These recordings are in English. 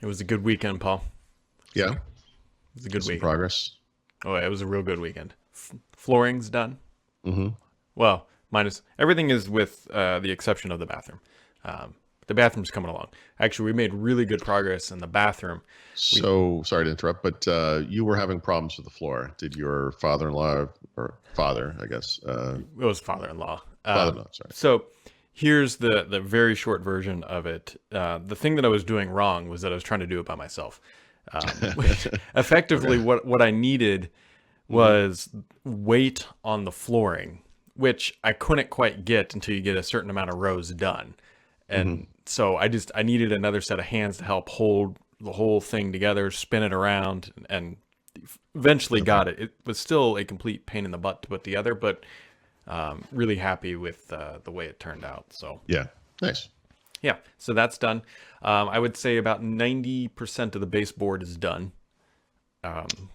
It was a good weekend, Paul. Yeah, It was a good some weekend. progress. Oh, yeah, it was a real good weekend. Flooring's done. Hmm. Well, minus everything is with the exception of the bathroom. The bathroom's coming along. Actually, we made really good progress in the bathroom. We So sorry to interrupt, but you were having problems with the floor. Did your father-in-law or father, I guess, It was father-in-law. father-in-law? Sorry. So here's the very short version of it. The thing that I was doing wrong was that I was trying to do it by myself. Which effectively, Okay. what I needed Hmm. was weight on the flooring, which I couldn't quite get until you get a certain amount of rows done. Hmm. And so I needed another set of hands to help hold the whole thing together, spin it around, and eventually Okay. got it. It was still a complete pain in the butt to put together, but really happy with the way it turned out. So Yeah. Nice. yeah, so that's done. I would say about 90% of the baseboard is done,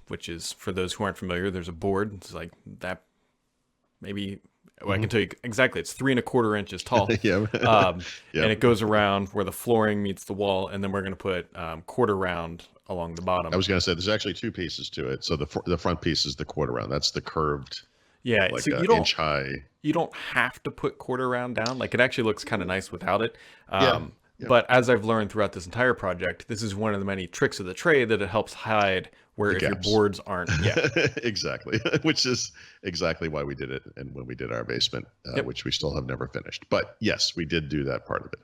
which is, for those who aren't familiar, there's a board. It's like that, maybe, well, I Hmm. can tell you exactly, it's 3.25 inches tall. Yeah. Um, Yeah. and it goes around where the flooring meets the wall, and then we're going to put quarter round along the I bottom. was going to say there's actually two pieces to it. So the front piece is the quarter round. That's the curved, Yeah, like so a inch high. you don't have to put quarter round down. Like, it actually looks kind of nice without it. Yeah. Yeah. But as I've learned throughout this entire project, this is one of the many tricks of the trade that it helps hide where The if your gaps. boards aren't. Yeah. Exactly, which is exactly why we did it, and when we did our basement, Yep. which we still have never finished. But yes, we did do that part of it.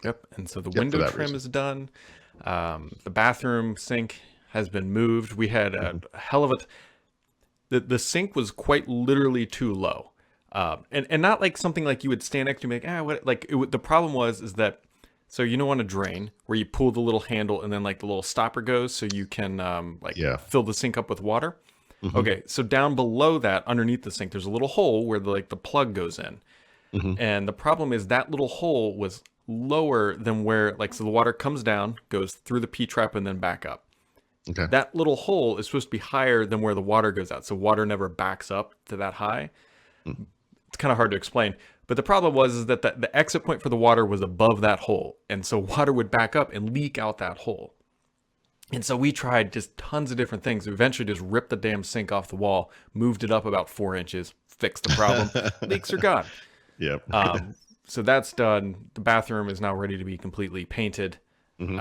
Yep. And so the Yep, for window that trim reason. is done. The bathroom sink has been moved. We had a Hmm. hell of a. The sink was quite literally too low. And not like something like you would stand next to and be like, what? Like, the problem was, is that, so you know, on a drain where you pull the little handle and then like the little stopper goes so you can like Yeah. fill the sink up with water. Hmm. Okay, so down below that, underneath the sink, there's a little hole where the plug goes in. Hmm. And the problem is that little hole was lower than where, like, so the water comes down, goes through the P trap, and then back up. Okay. That little hole is supposed to be higher than where the water goes out. So water never backs up to that high. Mm. It's kind of hard to explain. But the problem was, is that the exit point for the water was above that hole. And so water would back up and leak out that hole. And so we tried just tons of different things. We eventually just ripped the damn sink off the wall, moved it up about 4 inches, fixed the problem. Leaks are gone. Yep. Um, so that's done. The bathroom is now ready to be completely painted. Hmm.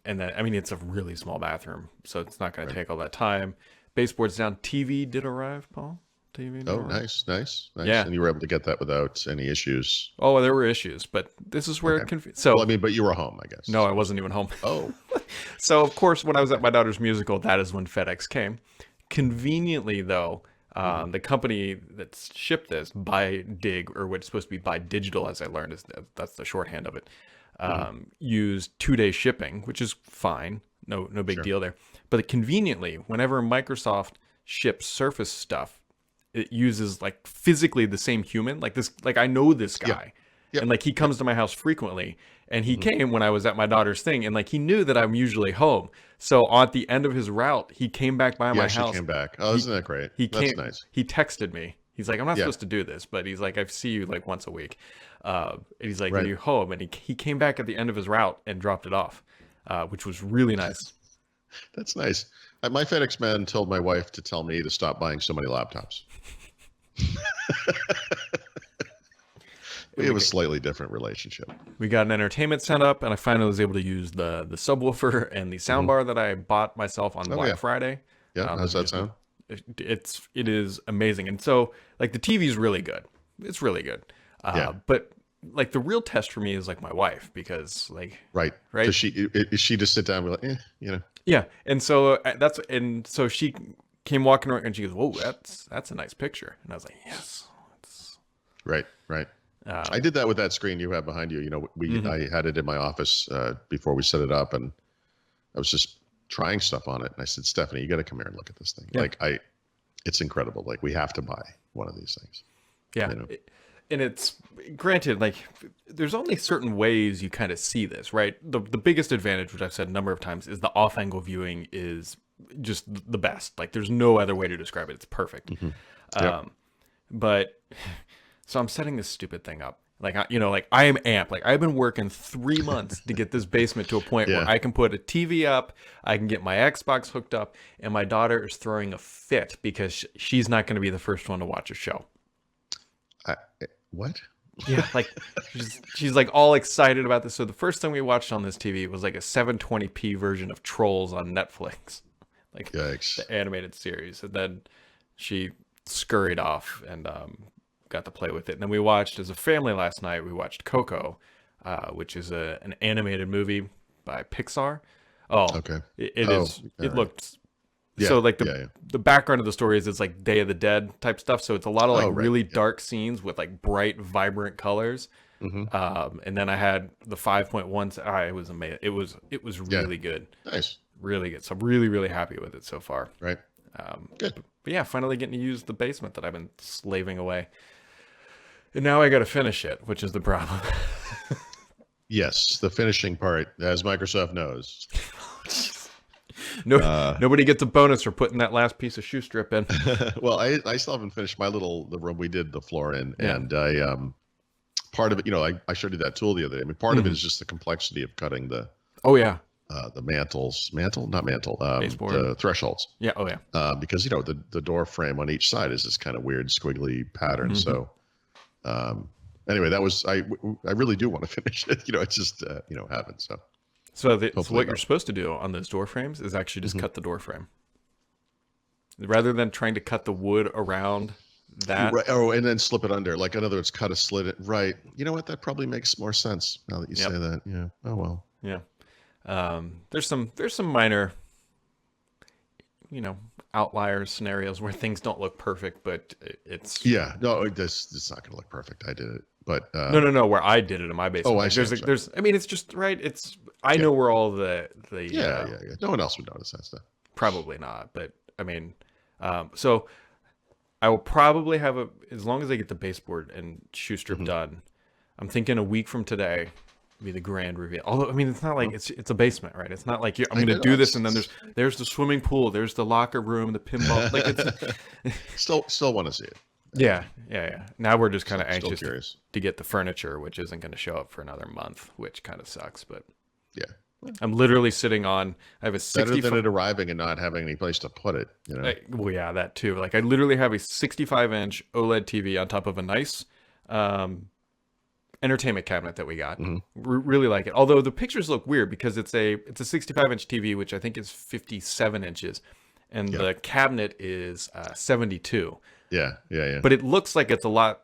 And then, I mean, it's a really small bathroom, so it's not going to Right. take all that time. Baseboard's down. TV did arrive, Paul. TV did Oh, arrive. nice, nice, nice. Yeah. And you were able to get that without any issues. Oh, there were issues, but this is where Okay. it Well, I so mean, but you were home, I guess. no, I wasn't even home. Oh. So of course, when I was at my daughter's musical, that is when FedEx came. Conveniently, though, Hmm. the company that shipped this, by Dig, or what's supposed to be by Digital, as I learned, is that's the shorthand of it, Hmm. used 2 day shipping, which is fine, no big Sure. deal there. But conveniently, whenever Microsoft ships Surface stuff, it uses like physically the same human. Like this, like I know this Yeah. guy, Yep. and like he Yep. comes to my house frequently, and he Hmm. came when I was at my daughter's thing, and like he knew that I'm usually home. So at the end of his route, he came back by He my actually house. came back. Oh, He isn't that great? he That's came. nice. He texted me. He's like, I'm not Yeah. supposed to do this, but he's like, I see you like once a week. And he's like, are Right. you home? And he came back at the end of his route and dropped it off, which was really nice. That's nice. My FedEx man told my wife to tell me to stop buying so many laptops. We We have a got, slightly different relationship. we got an entertainment set up, and I finally was able to use the subwoofer and the Hmm. soundbar that I bought myself on Oh Black yeah. Friday. Yeah. How's Which that is sound? it is amazing. And so like the TV is really good. It's really good. Yeah. But like the real test for me is like my wife, because like, Right. right. Does she is she just sit down and be like, Yeah. And so and so she came walking around and she goes, whoa, that's a nice picture. And I was like, yes. It's, right, right. I um, did that with that screen you have behind you. You know, mhm. I had it in my office before we set it up, and I was just trying stuff on it. And I said, Stephanie, you got to come here and look at this thing. Yeah. It's incredible. Like we have to buy one of these things. Yeah. You know. And it's granted, like, there's only certain ways you kind of see this, right? The biggest advantage, which I've said a number of times, is the off angle viewing is just the best. Like, there's no other way to describe it. It's perfect. Hmm. Yep. Um, but So I'm setting this stupid thing up. Like, like I am amped. Like I've been working 3 months to get this basement to a point where Yeah. I can put a TV up, I can get my Xbox hooked up, and my daughter is throwing a fit because she's not going to be the first one to watch a show. I, what? Yeah, like she's like all excited about this. So the first thing we watched on this TV was like a 720p version of Trolls on Netflix, like Yikes. the animated series, and then she scurried off and got to play with it. And then we watched as a family last night. We watched Coco, which is an animated movie by Pixar. Oh, Okay. it Oh, is. all It right. looked Yeah, so like yeah. the background of the story is it's like Day of the Dead type stuff. So it's a lot of like Oh, right. really Yeah. dark scenes with like bright, vibrant colors. And then I had the 5.1. It was amazing. It was really good, Nice. really good. So I'm really, really happy with it so far. Right. Good. But yeah, finally getting to use the basement that I've been slaving away. And now I got to finish it, which is the problem. Yes, the finishing part, as Microsoft knows. Nobody gets a bonus for putting that last piece of shoe strip in. Well, I still haven't finished the room we did the floor in, Yeah. and I part of it, I showed you that tool the other day. I mean, part of it is just the complexity of cutting Oh yeah, the not mantle, Baseboard. the thresholds, yeah. Oh yeah. because the door frame on each side is this kind of weird squiggly pattern. So anyway, that was I really do want to finish it. It's just haven't. So So Hopefully what you're not. supposed to do on those door frames is actually just cut the door frame, rather than trying to cut the wood around that. Right. Oh, and then slip it under. Like in other words, cut a slit. Right. You know what? That probably makes more sense now that you say that. Yeah. Oh well. Yeah. There's some minor, outliers scenarios where things don't look perfect, but it's Yeah. No, this not going to look perfect. I did it, but no. Where I did it in my basement. Oh, I Like, see, there's. I mean, it's just right. I know where all the yeah. No one else would notice that stuff. probably not, but I mean, so I will probably have as long as I get the baseboard and shoe strip done. I'm thinking a week from today will be the grand reveal. Although I mean, it's not like it's a basement, right? It's not like I'm going to do this and then there's the swimming pool, there's the locker room, the pinball. Like it's Still want to see it. yeah. Now we're just kind of Still anxious curious. to get the furniture, which isn't going to show up for another month, which kind of sucks. But Yeah. I'm literally sitting on. I have a Better 65. than it arriving and not having any place to put it. Well, yeah, that too. Like I literally have a 65-inch OLED TV on top of a nice entertainment cabinet that we got. Really like it. Although the pictures look weird because it's a 65-inch TV, which I think is 57 inches, and the cabinet is 72. Yeah. But it looks like it's a lot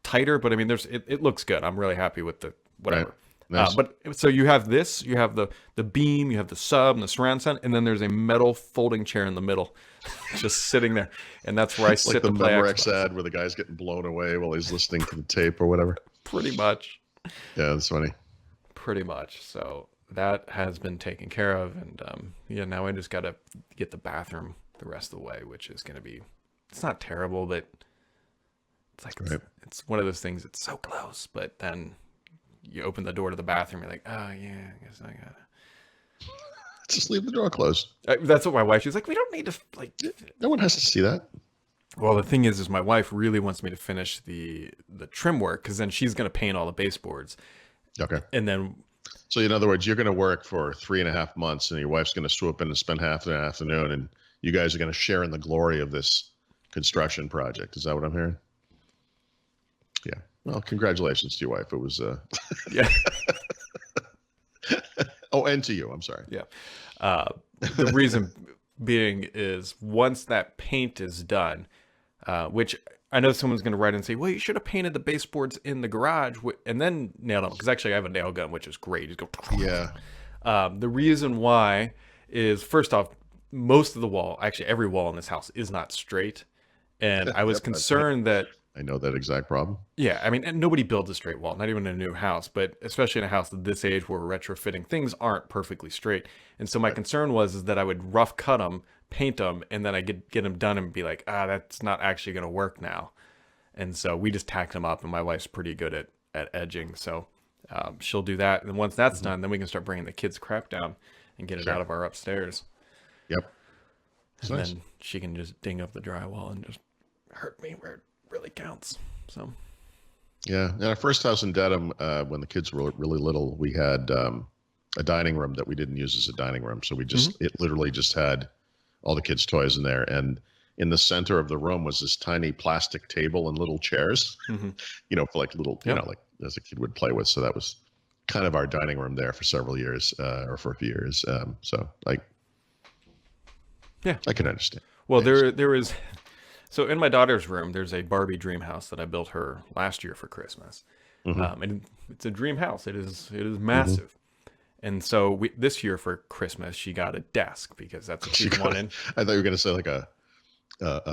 tighter. But I mean, it looks good. I'm really happy with the whatever. Right. Nice. But so you have this, you have the beam, you have the sub and the surround sound, and then there's a metal folding chair in the middle, just sitting there, and that's where I sit like the to play Memorex Xbox. ad where the guy's getting blown away while he's listening to the tape or whatever. Pretty much. Yeah, that's funny. Pretty much. So that has been taken care of, and now I just got to get the bathroom the rest of the way, which is going to be. It's not terrible, but it's like it's one of those things. It's so close, but then you open the door to the bathroom, you're like, oh yeah, I guess I gotta. Just leave the door closed. That's what my wife. She's like, we don't need to like. No one has to see that. Well, the thing is my wife really wants me to finish the trim work because then she's gonna paint all the baseboards. Okay. And then. So in other words, you're going to work for 3.5 months, and your wife's going to swoop in and spend half the afternoon, and you guys are going to share in the glory of this construction project. Is that what I'm hearing? Yeah. Well, congratulations to your wife. It was. Yeah. Oh, and to you. I'm sorry. Yeah. The reason being is once that paint is done, which I know someone's going to write and say, well, you should have painted the baseboards in the garage and then nailed them. Because actually I have a nail gun, which is great. You just go. Yeah. The reason why is, first off, most of the wall, actually every wall in this house is not straight. And I was concerned that. I know that exact problem. Yeah, I mean, and nobody builds a straight wall, not even in a new house, but especially in a house at this age where we're retrofitting, things aren't perfectly straight. And so my concern was that I would rough cut them, paint them, and then I get them done and be like, that's not actually going to work now. And so we just tacked them up, and my wife's pretty good at edging, so she'll do that. And once that's done, then we can start bringing the kids' crap down and get it out of our upstairs. Yep. And then she can just ding up the drywall and just hurt me where it really counts. So Yeah. In our first house in Dedham, when the kids were really little, we had a dining room that we didn't use as a dining room. So Hmm. it literally just had all the kids' toys in there. And in the center of the room was this tiny plastic table and little chairs, Hmm. for like little, Yep. like as a kid would play with. So that was kind of our dining room there for several years, or for a few years. So like, Yeah. I can understand. Well, I understand. there is. So in my daughter's room, there's a Barbie dream house that I built her last year for Christmas, Hmm. and it's a dream house. It is Hmm. massive. And so this year for Christmas, she got a desk because that's what She she's got, wanted. I thought you were going to say like a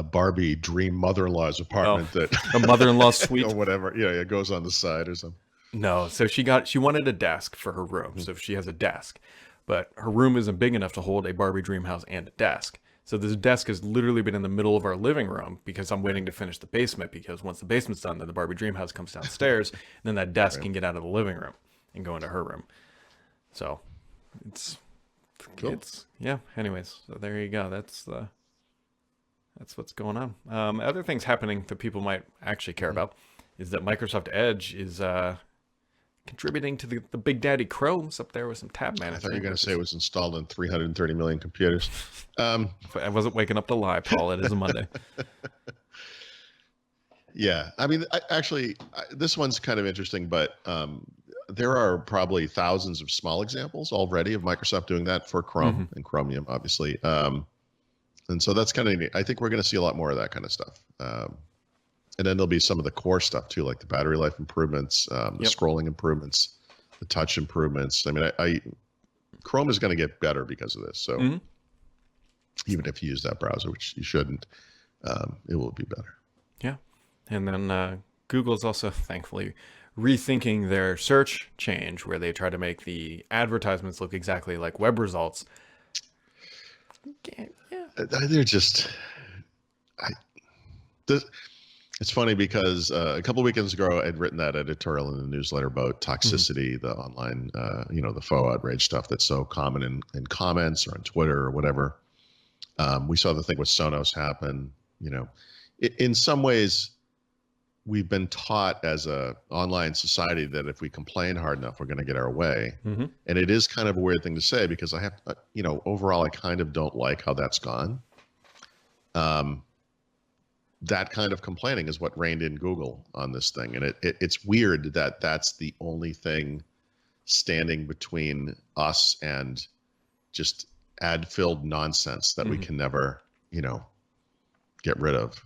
Barbie dream mother-in-law's Oh, apartment that, a mother-in-law suite. or whatever. Yeah, it goes on the side or something. No, so she wanted a desk for her room. Mhm. So she has a desk, but her room isn't big enough to hold a Barbie dream house and a desk. So this desk has literally been in the middle of our living room because I'm waiting to finish the basement because once the basement's done, then the Barbie dream house comes downstairs, and then that desk Right. can get out of the living room and go into her room. So it's Cool. yeah. Anyways, so there you go. That's what's going on. Other things happening that people might actually care Mhm. about is that Microsoft Edge is contributing to the Big Daddy Chromes up there with some tab I thought you were management, going to which say it is was installed on 330 million computers. Um, I wasn't waking up to lie, Paul. It is a Monday. yeah, I mean, this one's kind of interesting, but there are probably thousands of small examples already of Microsoft doing that for Chrome Hmm. and Chromium, obviously. And so that's kind of neat. I think we're going to see a lot more of that kind of stuff. And then there'll be some of the core stuff too, like the battery life improvements, the Yep. scrolling improvements, the touch improvements. I mean, Chrome is going to get better because of this. So Hmm. even if you use that browser, which you shouldn't, it will be better. Yeah. And then Google's also thankfully rethinking their search change where they try to make the advertisements look exactly like web results. Yeah. They're just, I, this, it's funny because a couple of weekends ago, I'd written that editorial in the newsletter about Hmm. toxicity, the online, the faux outrage stuff that's so common in comments or on Twitter or whatever. We saw the thing with Sonos happen. You know, in some ways, we've been taught as a online society that if we complain hard enough, we're going to get our way. Hmm. And it is kind of a weird thing to say because overall, I kind of don't like how that's gone. Um, that kind of complaining is what reined in Google on this thing, and it's weird that that's the only thing standing between us and just ad-filled nonsense that we Hmm. can never, get rid of.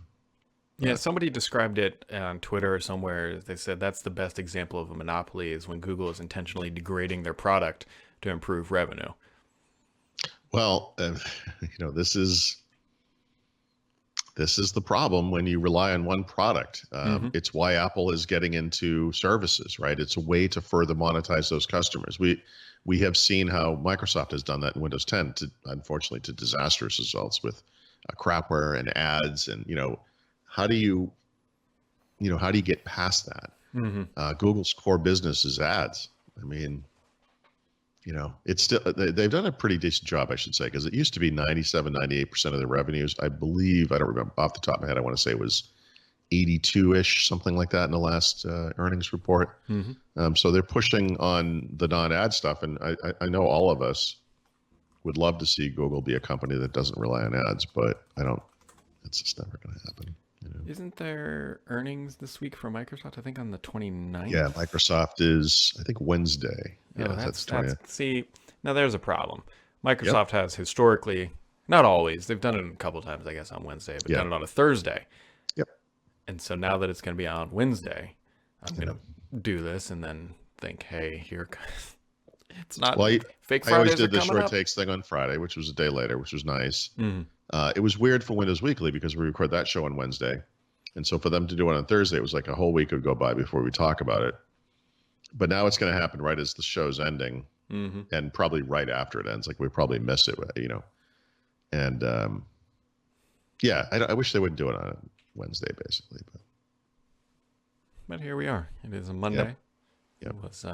Yeah, But somebody described it on Twitter or somewhere. They said that's the best example of a monopoly is when Google is intentionally degrading their product to improve revenue. well, this is the problem when you rely on one product. Hmm. It's why Apple is getting into services, right? It's a way to further monetize those customers. We have seen how Microsoft has done that in Windows 10, unfortunately, to disastrous results with crapware and ads. And how do you how do you get past that? Hmm. Google's core business is ads. I mean, it's still they've done a pretty decent job, I should say, because it used to be 97, 98% of the revenues. I believe, I don't remember off the top of my head, I want to say it was 82-ish, something like that in the last earnings report. Hmm. So they're pushing on the non-ad stuff, and I know all of us would love to see Google be a company that doesn't rely on ads, but I don't. It's just never going to happen. Isn't there earnings this week for Microsoft? I think on the 29th. Yeah, Microsoft is, I think, Wednesday. Oh, Yeah, that's that's 20th. see, now there's a problem. Yep. Microsoft has historically, not always, they've done it a couple times, I guess, on Wednesday, but Yeah. done it on a Thursday. Yep. And so now that it's going to be on Wednesday, I'm I going know. to do this and then think, hey, here, it's not Well, fake I always Fridays are did the coming short up. takes thing on Friday, which was a day later, which was nice. Mm. It was weird for Windows Weekly because we record that show on Wednesday. And so for them to do it on Thursday, it was like a whole week would go by before we talk about it. But now it's going to happen right as the show's ending Hmm. and probably right after it ends. Like we probably miss it, And yeah, I wish they wouldn't do it on Wednesday, basically. But here we are. It is a Yep. Monday. Yep. It was,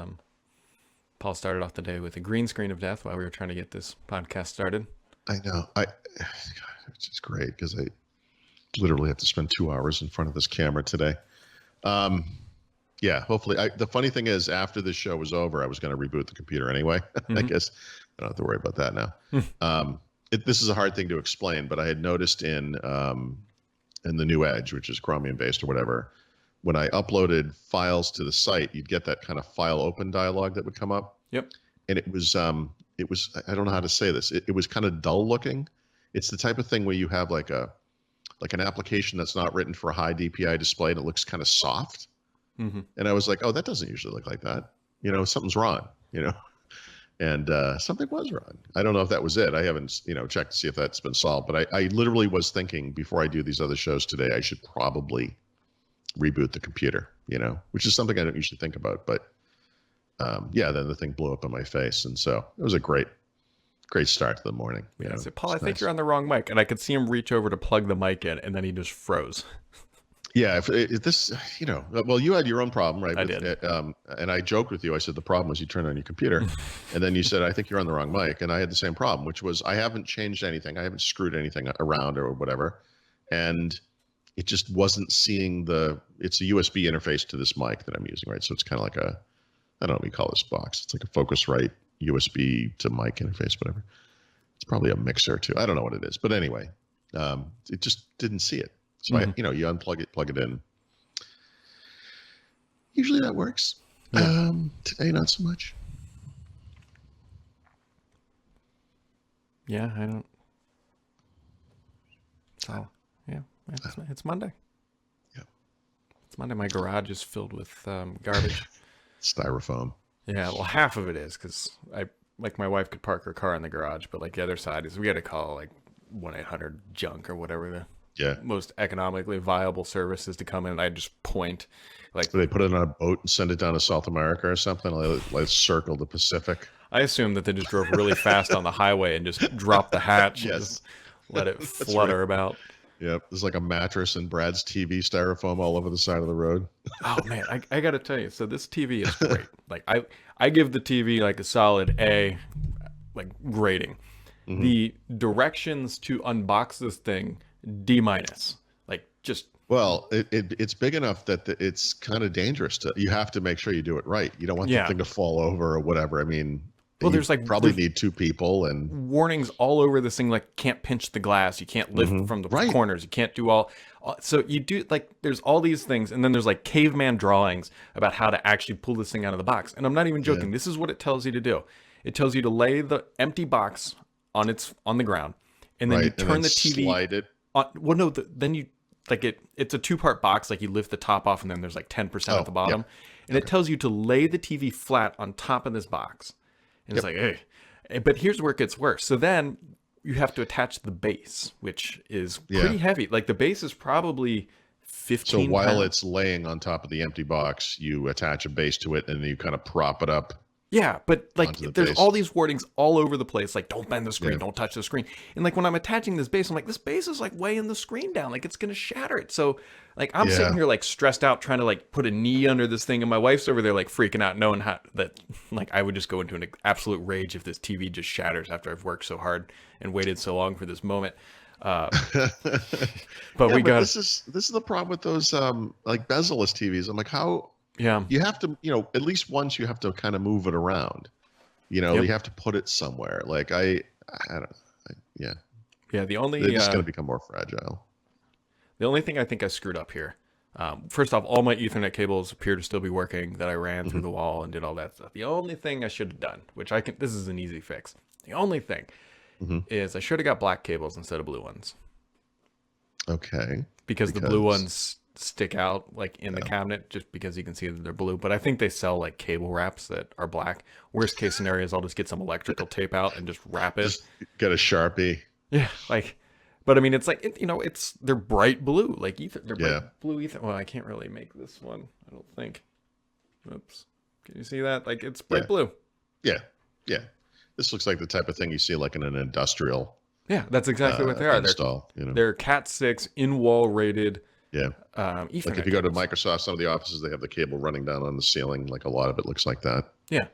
Paul started off the day with a green screen of death while we were trying to get this podcast started. I know. It's just great because I literally have to spend 2 hours in front of this camera today. Um, Yeah, hopefully. The funny thing is, after this show was over, I was going to reboot the computer anyway. I Hmm. guess I don't have to worry about that now. This is a hard thing to explain, but I had noticed in the new Edge, which is Chromium based or whatever, when I uploaded files to the site, you'd get that kind of file open dialog that would come up, Yep. and it was I don't know how to say this. It was kind of dull looking. It's the type of thing where you have like an application that's not written for a high DPI display and it looks kind of soft. Hmm. And I was like, oh, that doesn't usually look like that. Something's wrong, and something was wrong. I don't know if that was it. I haven't, checked to see if that's been solved. But I literally was thinking before I do these other shows today, I should probably reboot the computer, which is something I don't usually think about. But yeah, then the thing blew up in my face. And so it was a great start to the morning. Yeah. I said, Paul, I It's think nice. you're on the wrong mic. And I could see him reach over to plug the mic in, and then he just froze. Yeah, if this, well, you had your own problem, right? I did. And I joked with you. I said the problem was you turned on your computer, and then you said I think you're on the wrong mic, and I had the same problem, which was I haven't changed anything, I haven't screwed anything around or whatever, and it just wasn't seeing it's a USB interface to this mic that I'm using, right? So it's kind of like I don't know what we call this box. It's like a Focusrite USB to mic interface, whatever. It's probably a mixer too. I don't know what it is, but anyway, it just didn't see it. So Mhm. you unplug it, plug it in. Usually that works. Yeah. Today, not so much. Yeah, I don't. So, yeah, it's Monday. Yeah. It's Monday. My garage is filled with garbage. Styrofoam. Yeah, well, half of it is because my wife could park her car in the garage, but like the other side is we got to call like 1-800-JUNK or whatever the Yeah. most economically viable service is to come in. And I just point, like, Do they put it on a boat and send it down to South America or something? Let's circle the Pacific. I assume that they just drove really fast on the highway and just dropped the hatch and just Yes. let it That's flutter right. about. Yep. There's like a mattress and Brad's TV styrofoam all over the side of the road. Oh man, I got to tell you, so this TV is great. Like I give the TV like a solid A, like grading. Hmm. The directions to unbox this thing D minus. Like just Well, it's big enough that it's kind of dangerous you have to make sure you do it right. You don't want the yeah. thing to fall over or whatever. I mean, Well, you there's like probably need two people and warnings all over this thing, like can't pinch the glass, you can't lift from the Right. corners, you can't do all. So you do like there's all these things, and then there's like caveman drawings about how to actually pull this thing out of the box. And I'm not even joking. Yeah. This is what it tells you to do. It tells you to lay the empty box on the ground, and then you right. And turn then the TV slide it. on. Well, no, then you like it's a two-part box. Like you lift the top off, and then there's like 10% at the bottom, and it tells you to lay the TV flat on top of this box. And it's like, hey. But here's where it gets worse. So then you have to attach the base, which is pretty heavy. Like the base is probably 15 So while pounds. it's laying on top of the empty box, you attach a base to it and then you kind of prop it up. Yeah, but like Onto the there's base. all these warnings all over the place. Like don't bend the screen, Yeah. don't touch the screen. And like when I'm attaching this base, I'm like, this base is like weighing the screen down. Like it's going to shatter it. So like I'm sitting Yeah. here like stressed out trying to like put a knee under this thing. And my wife's over there like freaking out knowing how that like I would just go into an absolute rage if this TV just shatters after I've worked so hard and waited so long for this moment. But we got this is the problem with those like bezel-less TVs. I'm like, how yeah. you have to, at least once you have to kind of move it around. Yep. You have to put it somewhere. Like I don't yeah. Yeah, They're just going to become more fragile. the only thing I think I screwed up here. First off, all my Ethernet cables appear to still be working that I ran through the wall and did all that stuff. The only thing I should have done, which this is an easy fix. The only thing is I should have got black cables instead of blue ones. Okay. Because the blue ones stick out like in the cabinet just because you can see that they're blue. But I think they sell like cable wraps that are black. Worst case scenario is I'll just get some electrical tape out and just wrap it. Just get a Sharpie. Yeah, like, but I mean, it's like they're bright blue, like they're Yeah. bright blue ether. Well, I can't really make this one, I don't think. Oops, can you see that? Like, it's bright Yeah. blue. Yeah. Yeah. This looks like the type of thing you see like in an industrial Yeah, that's exactly what they are. install. They're Cat 6 in wall rated. Yeah. Ethernet Like if you go to cables. Microsoft, some of the offices, they have the cable running down on the ceiling. Like a lot of it looks like that. Yeah,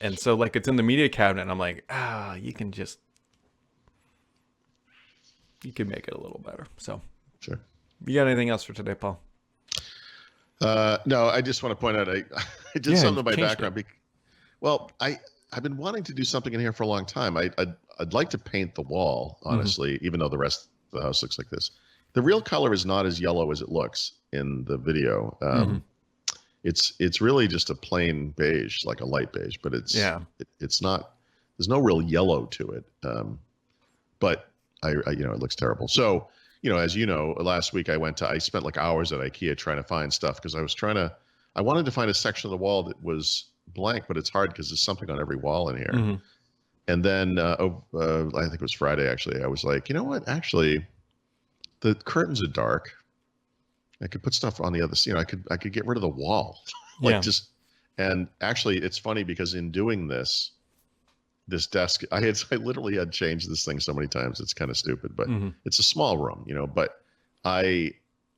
and so like it's in the media cabinet, and I'm like, you can make it a little better. So, Sure. you got anything else for today, Paul? No, I just want to point out I did Yeah, something you in my changed it. background. Well, I've been wanting to do something in here for a long time. I'd like to paint the wall, Hmm. honestly, even though the rest of the house looks like this. The real color is not as yellow as it looks in the video. Hmm. It's really just a plain beige, like a light beige, but Yeah. it's not. There's no real yellow to it. But it looks terrible. So, as you know, last week I spent like hours at IKEA trying to find stuff because I wanted to find a section of the wall that was blank, but it's hard because there's something on every wall in here. Hmm. And then I think it was Friday actually. I was like, you know what? Actually, the curtains are dark. I could put stuff on the other. I could get rid of the wall, like Yeah. just. And actually, it's funny because in doing this desk, I literally had changed this thing so many times. It's kind of stupid, but Hmm. it's a small room, but I,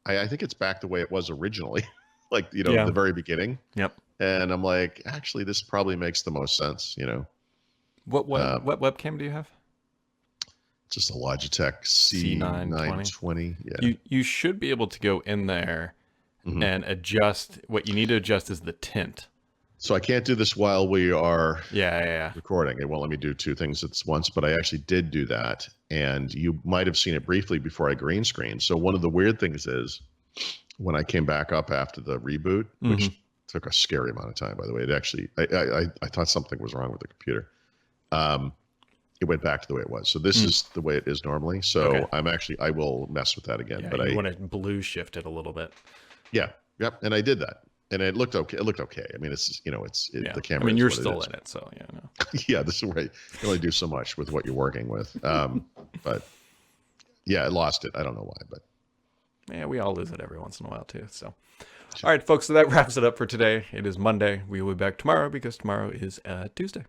I think it's back the way it was originally, like, Yeah. the very beginning. Yep. And I'm like, actually, this probably makes the most sense. What Uh, what webcam do you have? just a Logitech C920. C920. Yeah. You should be able to go in there Hmm. and adjust. What you need to adjust is the tint. So I can't do this while we are Yeah, yeah, recording. It won't let me do two things at once, but I actually did do that. And you might have seen it briefly before I green screened. So one of the weird things is when I came back up after the reboot, yeah. Hmm. which took a scary amount of time, by the way, it actually, I thought something was wrong with the computer. Um, it went back to the way it was. So this is the way it is normally. Okay. So I will mess with that again. Yeah, But you want to blue shift it a little bit. yeah, yep. And I did that. And it looked okay. It looked okay. I mean, Yeah. the I camera mean, is you're what it still is. in it, so yeah, no. Yeah, this is where you can only do so much with what you're working with. But yeah, I lost it. I don't know why, but Yeah, we all lose it every once in a while too. So, all right, folks. So that wraps it up for today. It is Monday. We will be back tomorrow because tomorrow is Tuesday.